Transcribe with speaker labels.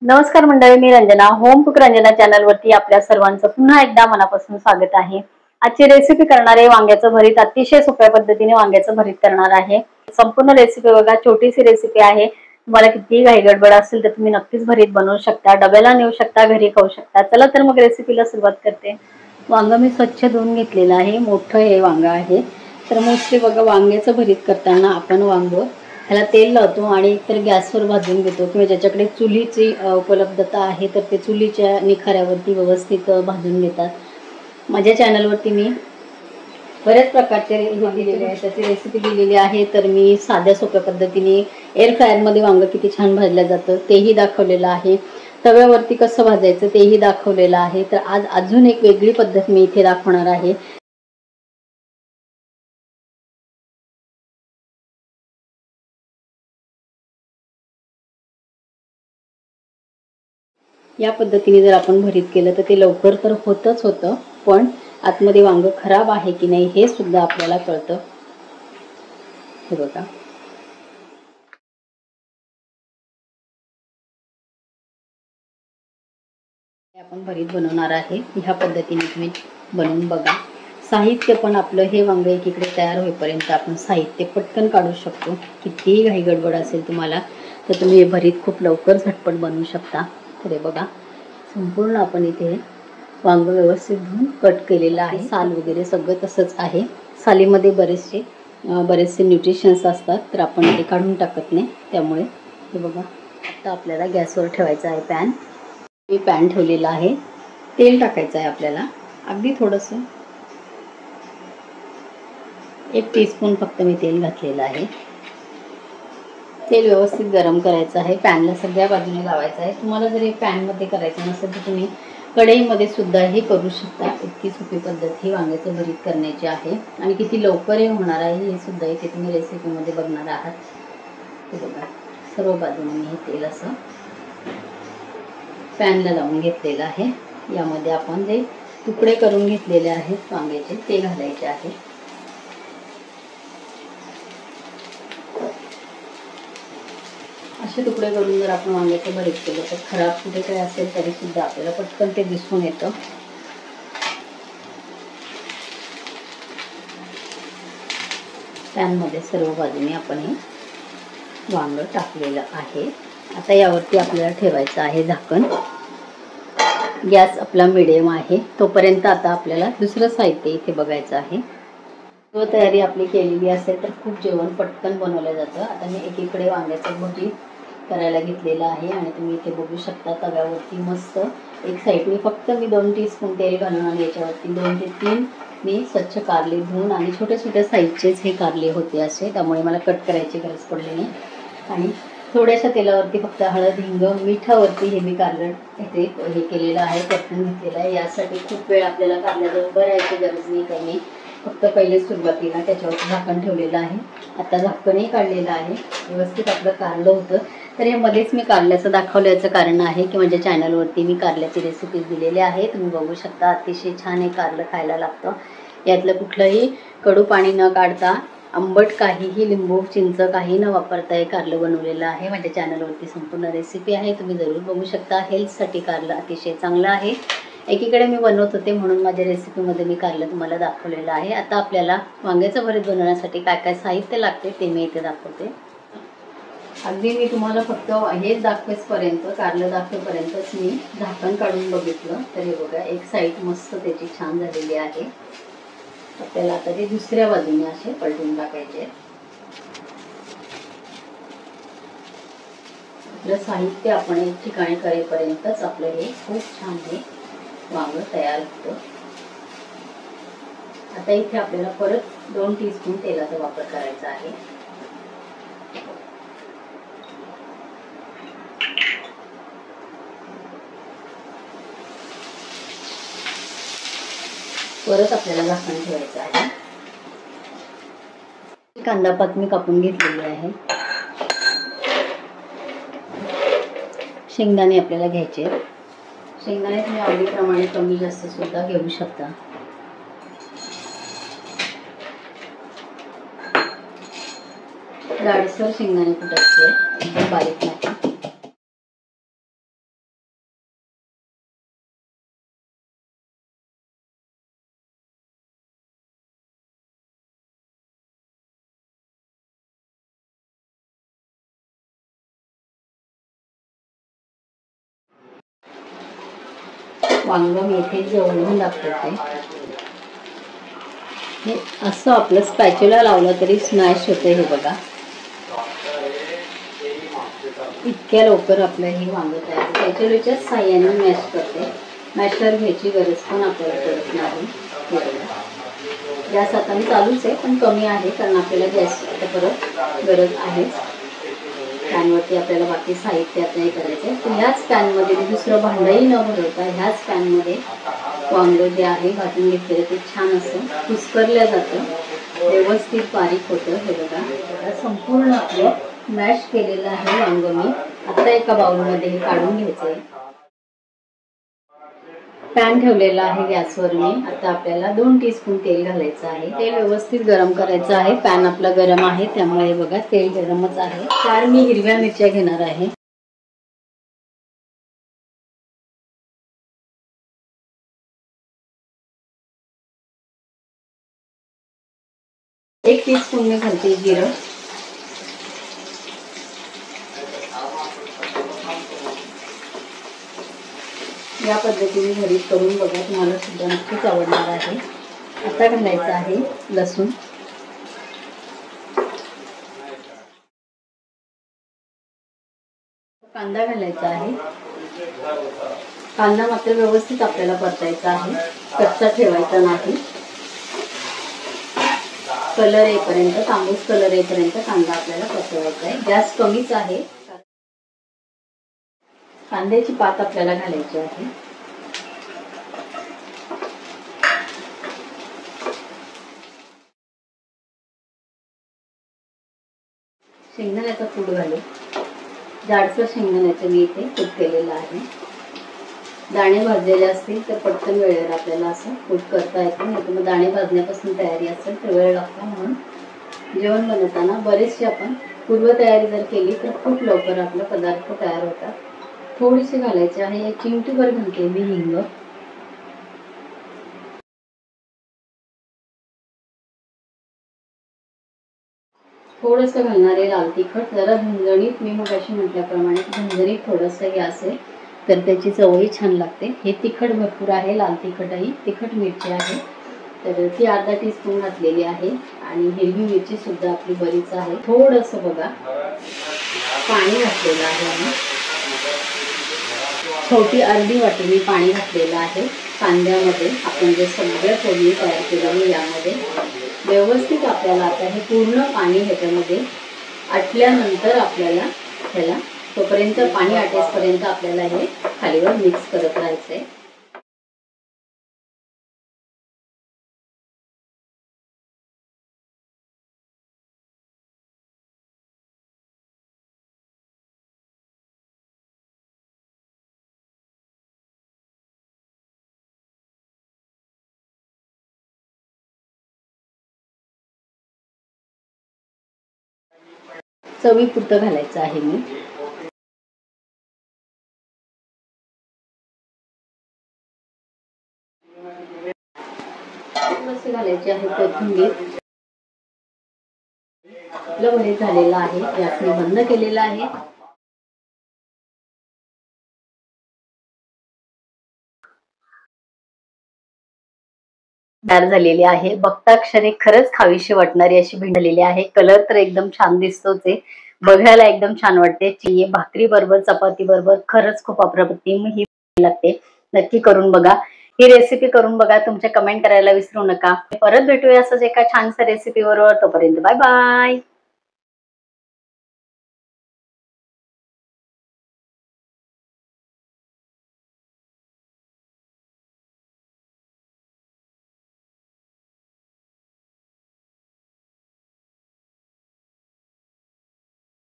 Speaker 1: नमस्कार मंडळी, मी Ranjana. Home cook Ranjana channel वरती आपल्या सर्वांचं पुन्हा एकदा मनापासून स्वागत आहे. आजची रेसिपी करणार आहे वांग्याचं भरीत. अतिशय सोप्या पद्धतीने वांग्याचं भरीत करणार आहे. संपूर्ण रेसिपी बघा, छोटीशी रेसिपी आहे. तुम्हाला कितीही घाई गडबड असेल तर तुम्ही नक्कीच भरीत बनवू शकता, डब्याला नेऊ शकता, घरी खाऊ शकता. चला तर मग रेसिपीला सुरुवात करते. वांग मी स्वच्छ धुवून घेतलेलं आहे. मोठं हे वांग आहे. तर मोस्टली बघा, वांग्याचं भरीत करताना आपण वांग ह्याला तेल लावतो आणि तर गॅसवर भाजून घेतो, किंवा ज्याच्याकडे चुलीची उपलब्धता आहे तर ते चुलीच्या निखाऱ्यावरती व्यवस्थित भाजून घेतात. माझ्या चॅनलवरती मी बऱ्याच प्रकारचे हे दिलेले आहे, त्याची रेसिपी दिलेली आहे. तर मी साध्या सोप्या पद्धतीने एअर फ्रायरमध्ये वांगं किती छान भाजलं जातं तेही दाखवलेलं आहे. तव्यावरती कसं भाजायचं तेही दाखवलेलं आहे. तर आज अजून एक वेगळी पद्धत मी इथे दाखवणार आहे. या पद्धतीने जर आपण भरीत केलं तर ते लवकर तर होतं, पण आतमध्ये वांग खराब आहे की नाही हे सुद्धा आपल्याला कळतं. हे बघा, आपण भरीत बनवणार आहे. ह्या पद्धतीने तुम्ही बनवून बघा. साहित्य पण आपलं हे वांग एकीकडे तयार होईपर्यंत आपण साहित्य पटकन काढू शकतो. कितीही घाई गडबड असेल तुम्हाला तर तुम्ही हे भरीत खूप लवकर झटपट बनवू शकता. तर हे बघा, संपूर्ण आपण इथे वांग व्यवस्थित धुवून कट केलेलं आहे. साल वगैरे सगळं तसंच आहे. सालीमध्ये बरेचसे न्यूट्रिशन्स असतात, तर आपण ते काढून टाकत नाही. त्यामुळे हे बघा, आता आपल्याला गॅसवर ठेवायचं आहे पॅन. मी पॅन ठेवलेला आहे. तेल टाकायचं आहे आपल्याला, अगदी थोडंसं, 1 टीस्पून फक्त मी तेल घातलेलं आहे. तेल व्यवस्थित गरम करायचं आहे. पॅनला सगळ्या बाजूने लावायचं आहे. तुम्हाला जर हे पॅनमध्ये करायचं नसेल तर तुम्ही कढईमध्ये सुद्धा हे करू शकता. इतकी सोपी पद्धत ही वांग्याचं भरीत करण्याची आहे आणि किती लवकर हे होणार आहे हे सुद्धा इथे तुम्ही रेसिपीमध्ये बघणार आहात. हे बघा, सर्व बाजूने मी हे तेल असं पॅनला लावून घेतलेलं आहे. यामध्ये आपण जे तुकडे करून घेतलेले आहेत वांग्याचे ते घालायचे आहे. असे तुकडे करून जर आपण वांग्याचं भरीत केलं तर खराब कुठे काही असेल तरी सुद्धा आपल्याला पटकन ते दिसून येतं. पॅनमध्ये सर्व बाजूने आपण हे वांग टाकलेलं आहे. आता यावरती आपल्याला ठेवायचं आहे झाकण. गॅस आपला मिडियम आहे. तोपर्यंत आता आपल्याला दुसरं साहित्य इथे बघायचं आहे. तयारी आपली केलेली असेल तर खूप जेवण पटकन बनवलं जातं. आता मी एकीकडे वांग्याचं भरीत करायला घेतलेलं आहे आणि तुम्ही इथे बघू शकता तव्यावरती मस्त एक साईडने फक्त मी 2 टीस्पून तेल घालून आणि याच्यावरती 2 ते 3 मी स्वच्छ कारले धुवून, आणि छोट्या छोट्या साईजचेच हे कारले होते असे, त्यामुळे मला कट करायची गरज पडली नाही. आणि थोड्याशा तेलावरती फक्त हळद, हिंग, मिठावरती हे मी कारलं हे केलेलं आहे, परतून घेतलेलं आहे. यासाठी खूप वेळ आपल्याला कारल्याजवळ भरायची गरज नाही, काही नाही. फक्त पहिले सुरुवातीला त्याच्यावरती झाकण ठेवलेलं आहे. आता झाकणही काढलेलं आहे. व्यवस्थित आपलं कारलं होतं. तर हे मध्येच मी कारल्याचं दाखवल्याचं कारण आहे की माझ्या चॅनलवरती मी कारल्याची रेसिपीज दिलेली आहे. तुम्ही बघू शकता, अतिशय छान हे कारलं खायला लागतं. यातलं कुठलंही कडू पाणी न काढता, आंबट काहीही, लिंबू, चिंच काही न वापरता हे कारलं बनवलेलं आहे. माझ्या चॅनलवरती संपूर्ण रेसिपी आहे, तुम्ही जरूर बघू शकता. हेल्थसाठी कारलं अतिशय चांगलं आहे. एकीकडे मी बनवत होते म्हणून माझ्या रेसिपीमध्ये मी कारलं तुम्हाला दाखवलेलं आहे. आता आपल्याला वांग्याचं भरीत बनवण्यासाठी काय काय साहित्य लागते ते मी इथे दाखवते. अगदी मी तुम्हाला फक्त हेच दाखवेपर्यंत, कारलं दाखवेपर्यंतच मी झाकण काढून बघितलं. तर हे बघा, एक साईड मस्त त्याची छान झालेली आहे. आपल्याला आता ते दुसऱ्या बाजूने असे पलटून टाकायचे. आपलं साहित्य आपण एक ठिकाणी करेपर्यंतच आपलं हे खूप छान हे वांग तयार होतं. आता इथे आपल्याला परत 2 टीस्पून तेलाचा वापर करायचा आहे. परत आपल्याला झाकण ठेवायचं आहे. कांदा पात मी कापून घेतलेली आहे. शेंगदाणे आपल्याला घ्यायचे. शेंगदाणे तुम्ही आवडीप्रमाणे कमी जास्त सुद्धा घेऊ शकता. जाडसर शेंगदाणे कुटायचे, एकदम बारीक नाही. वांग मी इथे जवळून दाखवते. हे असं आपलं स्पॅच्युला लावलं तरी स्मॅश होते. हे बघा, इतक्या लवकर आपलं हे वांग तयार. स्पॅच्युलाच्या साह्याने मॅश करते. मॅशर घ्यायची गरज पण आपल्याला पडत नाही. गॅस आता मी चालूच आहे, पण कमी आहे कारण आपल्याला गॅस आता परत गरज आहे. पॅनवरती आपल्याला बाकी साहित्य आता हे करायचं आहे. तर ह्याच पॅनमध्ये दुसरं भांडंही न भरवता ह्याच पॅनमध्ये वांग जे आहे भाजून घेतलेलं ते छान असं कुस्करलं जातं, व्यवस्थित बारीक होतं. हे बघा, संपूर्ण आपलं मॅश केलेलं आहे वांग मी आता एका बाउलमध्ये काढून घ्यायचं आहे. पॅन ठेवलेला आहे गॅसवर मी. आता आपल्याला 2 टीस्पून तेल घालायचं आहे. तेल व्यवस्थित गरम करायचं आहे. पॅन आपला गरम आहे त्यामुळे बघा तेल गरमच आहे. 4 मी हिरव्या मिरच्या घेणार आहे. एक टीस्पून मी घालते जिरं. या पद्धतीने घरी करून बघा, तुम्हाला सुद्धा नक्कीच आवडणार आहे. आता घालायचं आहे लसूण. कांदा घालायचा आहे. कांदा मात्र व्यवस्थित आपल्याला परतायचा आहे, कच्चा ठेवायचा नाही. कलर येईपर्यंत, तांबूस कलर येईपर्यंत कांदा आपल्याला परतवायचा आहे. गॅस कमीच आहे. कांद्याची पात आपल्याला घालायची आहे. शेंगदाण्याचा कूट घालू. जाडसर शेंगदाण्याचं मी इथे कूट केलेलं आहे. दाणे भाजलेले असतील तर पटकन वेळेवर आपल्याला असं कूट करता येतं. नाही तर मग दाणे भाजण्यापासून तयारी असेल तर वेळ लागतो. म्हणून जेवण बनवताना बरेचसे आपण पूर्वतयारी जर केली तर खूप लवकर आपले पदार्थ तयार होतात. थोडीशी घालायचे आहे. एक चिमटीभर घालते मी हिंग. थोडंसं घालणार आहे लाल तिखट. जरा झणझणीत, मी मगाशी म्हटल्याप्रमाणे झणझणीत थोडंसं हे असेल तर त्याची चवही छान लागते. हे तिखट भरपूर आहे, लाल तिखटही. तिखट मिरची आहे तर ती अर्धा टीस्पून घातलेली आहे. आणि हिरवी मिरची सुद्धा आपली बरीच आहे. थोडंसं बघा पाणी घातलेलं आहे आणि छोटी अर्धी वाटी मी पाणी घातलेलं आहे. कांद्यामध्ये आपण जे सगळं फोडणी तयार केलेली यामध्ये व्यवस्थित आपल्याला आता हे पूर्ण पाणी ह्याच्यामध्ये आटल्यानंतर आपल्याला ह्याला तोपर्यंत पाणी आटेसपर्यंत आपल्याला हे खालीवर मिक्स करत राहायचं आहे. चवीपुरतं घालायचं आहे मी. थोडंसं घालायचे आहे कोथिंबीर. आपलं भरीत झालेलं आहे. गॅस मी बंद केलेला आहे. तयार झालेली आहे. बघता क्षणी खरंच खावीशी वाटणारी अशी भेंडलेली आहे. कलर तर एकदम छान दिसतोच आहे. बघायला एकदम छान वाटते. चिये भाकरी बरोबर, चपाती बरोबर खरंच खूप अप्रतिम ही लागते. नक्की करून बघा. ही रेसिपी करून बघा. तुमच्या कमेंट करायला विसरू नका. परत भेटूया असंच एका छानशा रेसिपी बरोबर. तोपर्यंत बाय बाय.